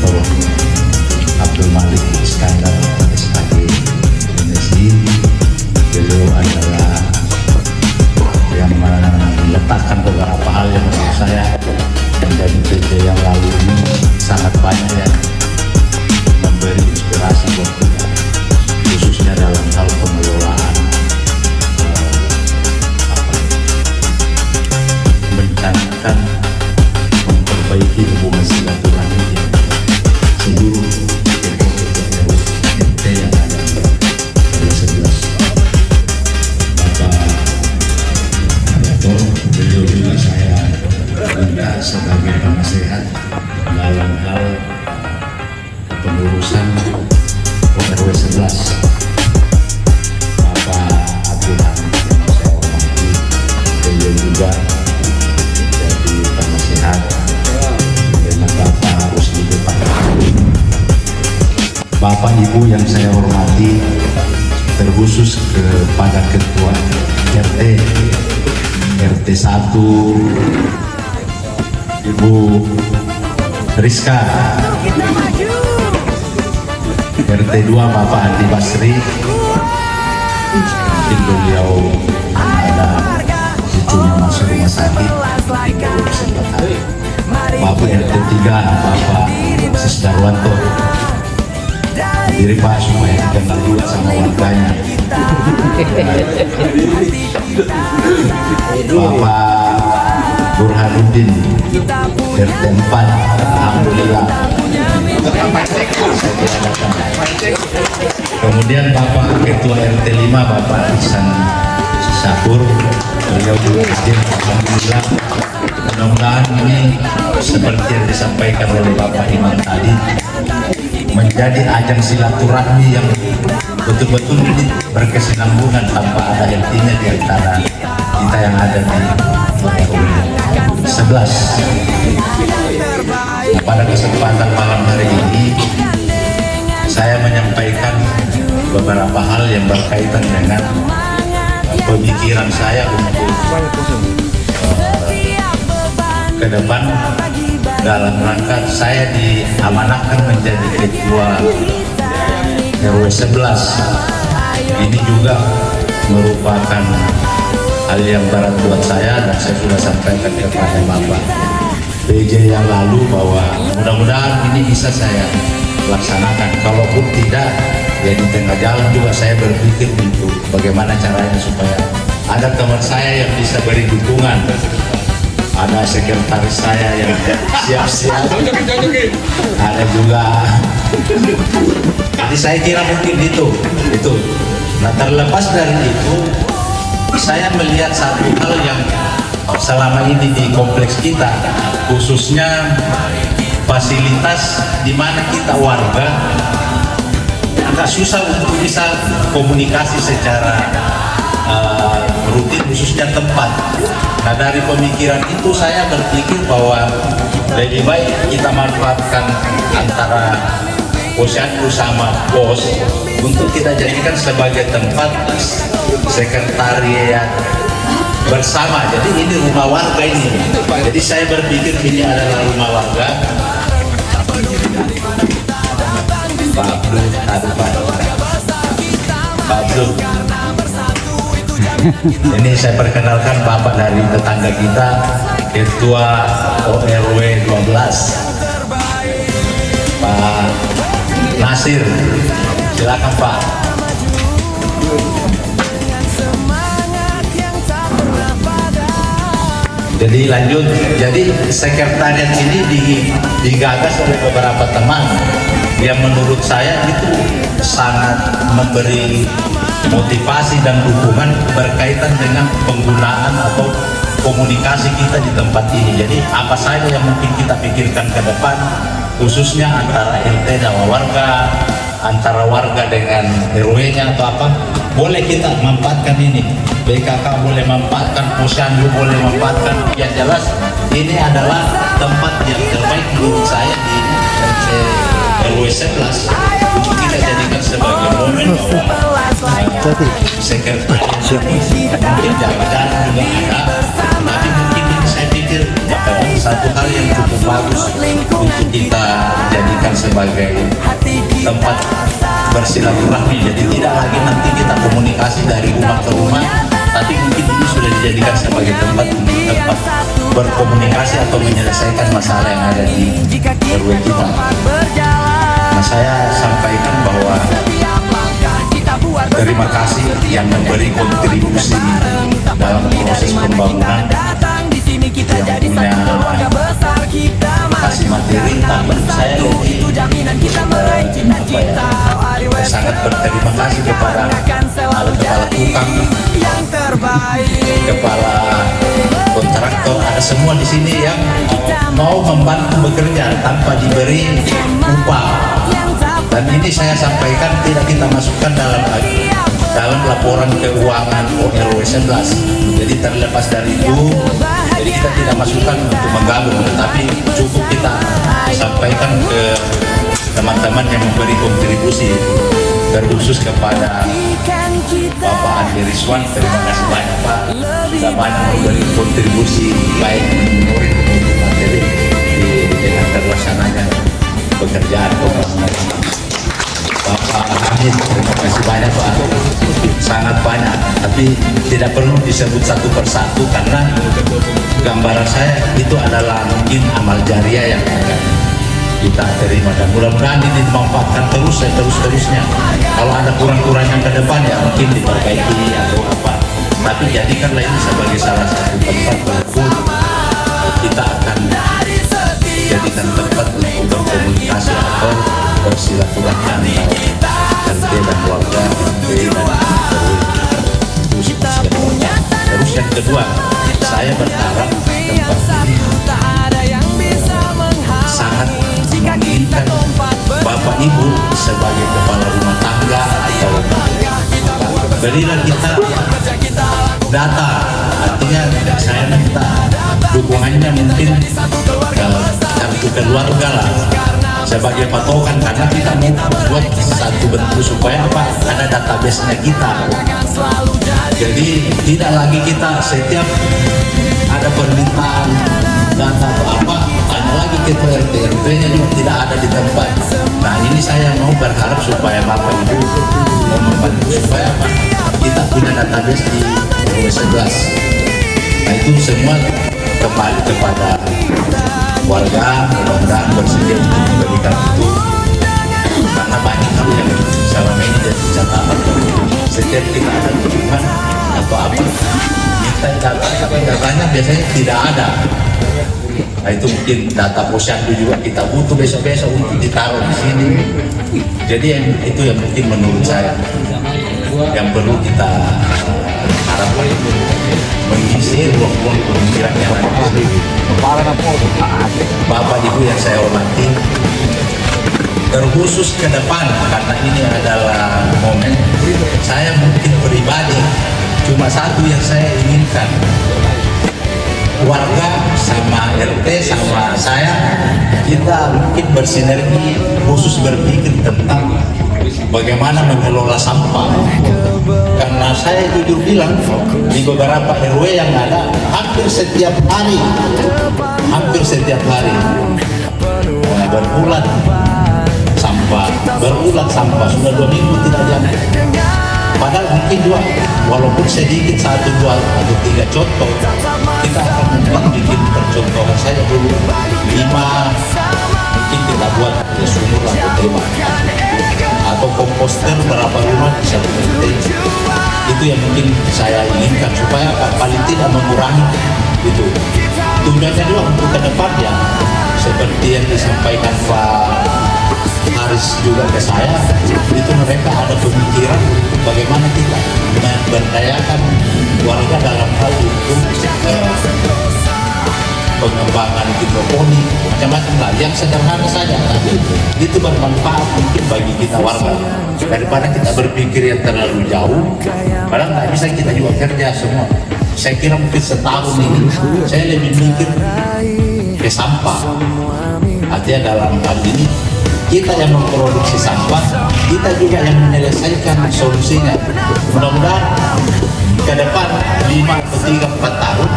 Dr. Abdul Malik Iskandar SPG MSI. Beliau adalah yang meletakkan beberapa hal yang menurut saya menjadi PJ yang lalu ini sangat banyak ya, memberi inspirasi buat kita, khususnya dalam hal pengelolaan mencanangkan memperbaiki hubungan silaturahmi yang seluruh RT yang ada di RW 11. Bapak beliau juga saya minta sebagai penasehat dalam hal kepengurusan RW 11. Bapak Abdul Hamid yang saya hormati, beliau juga jadi penasehat dengan Bapak Rusdi Depan. Bapak Ibu yang saya hormati, terkhusus kepada Ketua RT 1 Ibu Rizka, RT 2 Bapak Andi Basri, mungkin beliau ada cucunya masuk rumah sakit, Bapak RT 3 Bapak Sisdarwanto, diri Pak supaya dikenal juga sama warganya. Bapak Burhanuddin RT 4, alhamdulillah. Kemudian Bapak Ketua RT 5 Bapak Ihsan Syakur, beliau juga hadir, alhamdulillah. Mudah-mudahan ini seperti yang disampaikan oleh Bapak Imam tadi menjadi ajang silaturahmi yang betul-betul berkesinambungan tanpa ada hentinya di antara kita yang ada di RW 11. Pada kesempatan malam hari ini saya menyampaikan beberapa hal yang berkaitan dengan pemikiran saya untuk ke depan dalam rangka saya diamanahkan menjadi ketua RW 11. Ini juga merupakan hal yang berat buat saya dan saya sudah sampaikan kepada Bapak PJ yang lalu bahwa mudah-mudahan ini bisa saya laksanakan. Kalaupun tidak, ya di tengah jalan juga saya berpikir untuk bagaimana caranya supaya ada teman saya yang bisa beri dukungan, ada sekretaris saya yang siap-siap, ada juga. Jadi saya kira mungkin itu. Nah, terlepas dari itu, saya melihat satu hal yang selama ini di kompleks kita, khususnya fasilitas di mana kita warga agak susah untuk bisa komunikasi secara rutin, khususnya tempat. Nah, dari pemikiran itu saya berpikir bahwa lebih baik kita manfaatkan antara posyandu sama pos untuk kita jadikan sebagai tempat sekretariat bersama. Jadi ini rumah warga ini. Jadi saya berpikir ini adalah rumah warga. Pak Abdul. Ini saya perkenalkan Bapak dari tetangga kita, Ketua ORW 12, Pak Nasir. Silakan Pak. Jadi lanjut, jadi sekretariat ini digagas oleh beberapa teman yang menurut saya itu sangat memberi motivasi dan dukungan berkaitan dengan penggunaan atau komunikasi kita di tempat ini. Jadi apa saja yang mungkin kita pikirkan ke depan, khususnya antara RT dan warga, antara warga dengan RW-nya atau apa, boleh kita manfaatkan ini. BKK boleh manfaatkan, posyandu boleh manfaatkan. Yang jelas ini adalah tempat yang terbaik menurut saya di RW 11 untuk kita jadikan sebagai momen bahwa sekretariat mungkin jalan-jalan juga ada, tapi mungkin ini saya pikir satu hal yang cukup bagus untuk kita jadikan jadikan sebagai tempat bersilaturahmi. Jadi tidak lagi nanti kita komunikasi dari rumah ke rumah, tapi mungkin ini sudah dijadikan sebagai tempat berkomunikasi atau menyelesaikan masalah yang ada di RW kita. Nah, saya sampaikan bahwa terima kasih yang memberi kontribusi dalam proses pembangunan, yang punya kasih materi, tapi saya sangat berterima kasih kepada kepala tukang, kepala kontraktor, ada semua di sini yang mau membantu bekerja tanpa diberi upah. Dan ini saya sampaikan tidak kita masukkan dalam laporan keuangan RW 11. Jadi terlepas dari itu, jadi kita tidak masukkan untuk menggabung, tetapi cukup kita sampaikan ke teman-teman yang memberi kontribusi, terkhusus kepada Bapak Andi Rizwan. Terima kasih banyak Pak, sudah banyak memberi kontribusi baik menurut materi dengan terlaksananya pekerjaan koperasi. Bapak Hamid, terima kasih banyak Pak, sangat banyak, tapi tidak perlu disebut satu persatu karena gambaran saya itu adalah mungkin amal jariah yang akan kita terima, dan mudah-mudahan ini dimanfaatkan terus-terusnya. Kalau ada kurang-kurangnya ke depan ya mungkin diperbaiki atau apa, tapi jadikanlah ini sebagai salah satu tempat untuk kita akan jadikan tempat untuk berkomunikasi atau bersilaturahmi antara RT dan warga RT dan RW. Terus yang kedua, saya berharap tempat ini sangat menginginkan Bapak Ibu sebagai kepala rumah tangga atau berilah kita data, artinya saya minta dukungannya mungkin kartu keluarga lah sebagai patokan, karena kita mau buat satu bentuk supaya apa, ada database-nya kita. Jadi tidak lagi kita setiap ada permintaan data atau apa tanya lagi ke RT-nya juga tidak ada di tempat. Nah ini saya mau berharap supaya Bapak Ibu mau membantu supaya apa, kita punya database di RW 11. Nah itu semua kembali kepada warga, mudah-mudahan bersedia untuk memberikan itu, karena banyak hal yang selama ini jadi catatan. Setiap kita ada kunjungan atau apa, minta data, tapi datanya biasanya tidak ada. Nah itu mungkin data posyandu juga kita butuh besok-besok untuk ditaruh di sini. Jadi itu yang mungkin menurut saya yang perlu kita harapkan, mengisi ruang-ruang pemikiran yang ada. Bapak Ibu yang saya hormati, terkhusus ke depan, karena ini adalah momen saya mungkin pribadi cuma satu yang saya inginkan, warga sama RT sama saya, kita mungkin bersinergi khusus berpikir tentang bagaimana mengelola sampah. Karena saya jujur bilang, di beberapa RW yang ada hampir setiap hari berulat sampah, sudah 2 minggu tidak diambil. Padahal mungkin juga walaupun sedikit 1, 2 atau 3 contoh, kita akan bikin percontohan saja dulu 5, mungkin kita buat ya sumur atau tema atau komposter berapa rumah bisa dibentuk. Itu yang mungkin saya inginkan supaya paling tidak mengurangi itu. Tujuannya juga untuk ke depan ya, seperti yang disampaikan Pak Haris juga ke saya, itu mereka ada pemikiran bagaimana kita memberdayakan warga dalam hal itu pengembangan hidroponik, macam-macam lah, yang sederhana saja, tapi itu bermanfaat mungkin bagi kita warga, daripada kita berpikir yang terlalu jauh. Padahal nggak bisa kita juga kerja semua. Saya kira mungkin setahun ini saya lebih mikir ke sampah, artinya dalam hal ini kita yang memproduksi sampah, kita juga yang menyelesaikan solusinya. Mudah-mudahan ke depan 5 atau 3-4 tahun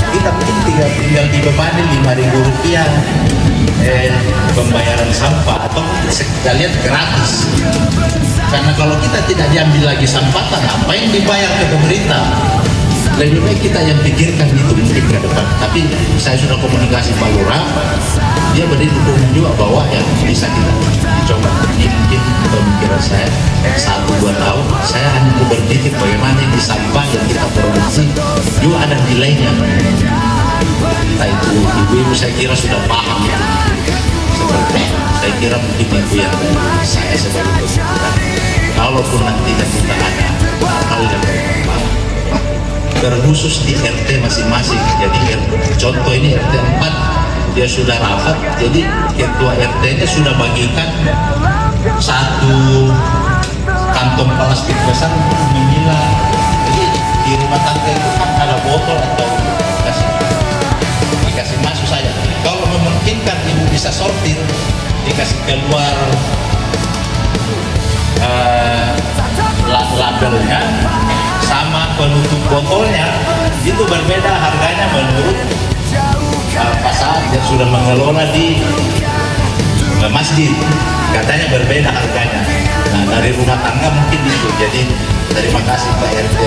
Kita mungkin tinggal dibebani Rp5.000 pembayaran sampah, atau kita lihat gratis. Karena kalau kita tidak diambil lagi sampahnya, apa yang dibayar ke pemerintah? Lebih baik kita yang pikirkan itu mungkin ke depan. Tapi saya sudah komunikasi Pak Lurah, dia beri dukungan juga bahwa ya bisa kita dicoba. Mungkin pemikiran saya 1-2 tahun, saya hanya berpikir bagaimana di sampah yang kita produksi juga ada nilainya. Entah itu ibu-ibu saya kira sudah paham ya. Seperti saya kira mungkin itu yang saya sebagai pemikiran. Kalaupun nanti kita ada hal yang berkembang, terkhusus di RT masing-masing. Jadi contoh ini RT 4 dia sudah rapat, jadi ketua RT-nya sudah bagikan satu kantong plastik besar untuk memilah. Jadi di rumah tangga itu kan ada botol atau dikasih masuk saja. Kalau memungkinkan ibu bisa sortir, dikasih keluar labelnya sama penutup botolnya, itu berbeda harganya menurut pasar yang sudah mengelola di masjid, katanya berbeda harganya. Nah, dari rumah tangga mungkin itu. Jadi terima kasih Pak RT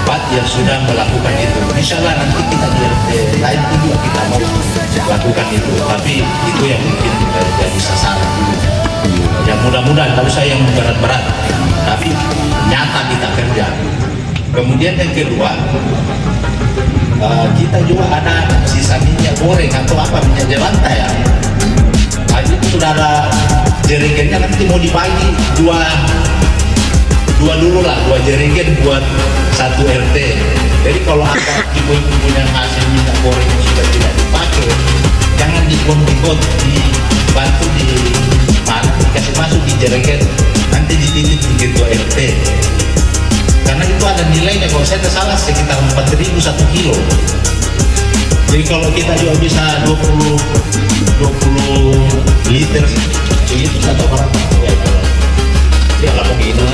4 yang sudah melakukan itu. Insya Allah nanti kita di RT lain juga kita mau lakukan itu, tapi itu yang mungkin jadi sasaran dulu. Ya mudah-mudahan, tak usah yang berat-berat, tapi nyata kita kerja. Kemudian yang kedua, kita juga ada sisa minyak goreng atau apa, minyak jelantah ya. Nah, itu sudah ada jerigennya, nanti mau dibagi dua dulu lah, 2 jerigen buat 1 RT. Jadi kalau ada ibu-ibu yang hasil minyak goreng yang sudah tidak dipakai, jangan dikon-dikon, dibantu di mana, dikasih masuk di jerigen, nanti dititip di ketua RT. Karena itu ada nilainya, kalau saya tidak salah sekitar 4.000 1 kilo. Jadi kalau kita juga bisa 20 liter itu satu berapa ya kalau begini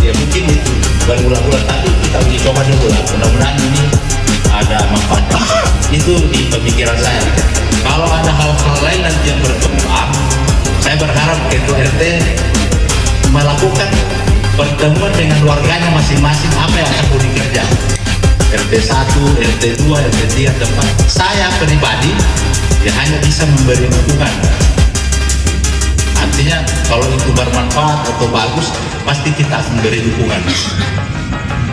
ya mungkin itu berulang-ulang, tapi kita uji coba dulu lah, mudah-mudahan ini ada manfaatnya. Itu di pemikiran saya. Kalau ada hal-hal lain nanti yang berkembang, saya berharap ketua RT melakukan pertemuan dengan warganya masing-masing, apa yang akan dikerja. RT 1, RT 2, RT 3, RT 4. Saya pribadi ya hanya bisa memberi dukungan. Artinya kalau itu bermanfaat atau bagus, pasti kita akan memberi dukungan.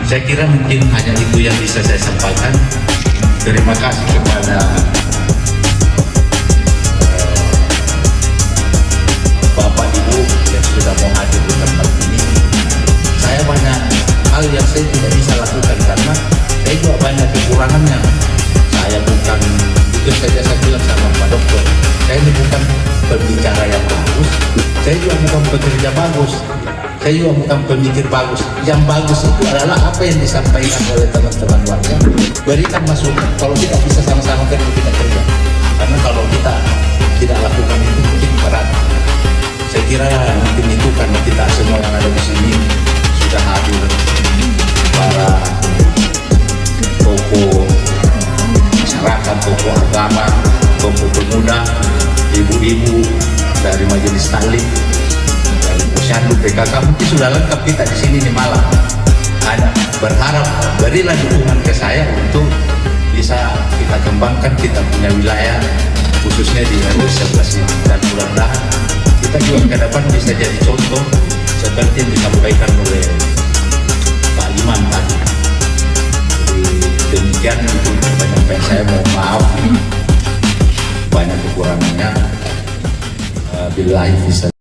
Saya kira mungkin hanya itu yang bisa saya sampaikan. Terima kasih kepada Bapak Ibu yang sudah mau hadir di tempat ini. Saya banyak hal yang saya tidak bisa lakukan karena saya juga banyak kekurangannya. Saya bukan, itu saja saya bilang sama Pak Dokter, saya ini bukan pembicara yang bagus, saya juga bukan pekerja bagus, saya juga bukan pemikir bagus. Yang bagus itu adalah apa yang disampaikan oleh teman-teman warga, berikan masukan. Kalau kita bisa sama-sama kerja, kita kerja. Karena kalau kita tidak lakukan itu mungkin berat. Saya kira mungkin itu karena kita semua yang ada di sini sudah hadir, para tokoh masyarakat, tokoh agama, tokoh pemuda, ibu-ibu dari Majelis Taklim, dari Posyandu, PKK, mungkin sudah lengkap kita di sini di Malang. Hanya berharap berilah dukungan ke saya untuk bisa kita kembangkan kita punya wilayah, khususnya di RW 11 ini, dan mudah-mudahan kita juga ke depan bisa jadi contoh seperti yang disampaikan oleh Pak Imam tadi. Demikian untuk penyampaian saya, mohon maaf banyak kekurangannya. Billahi fisabilillah.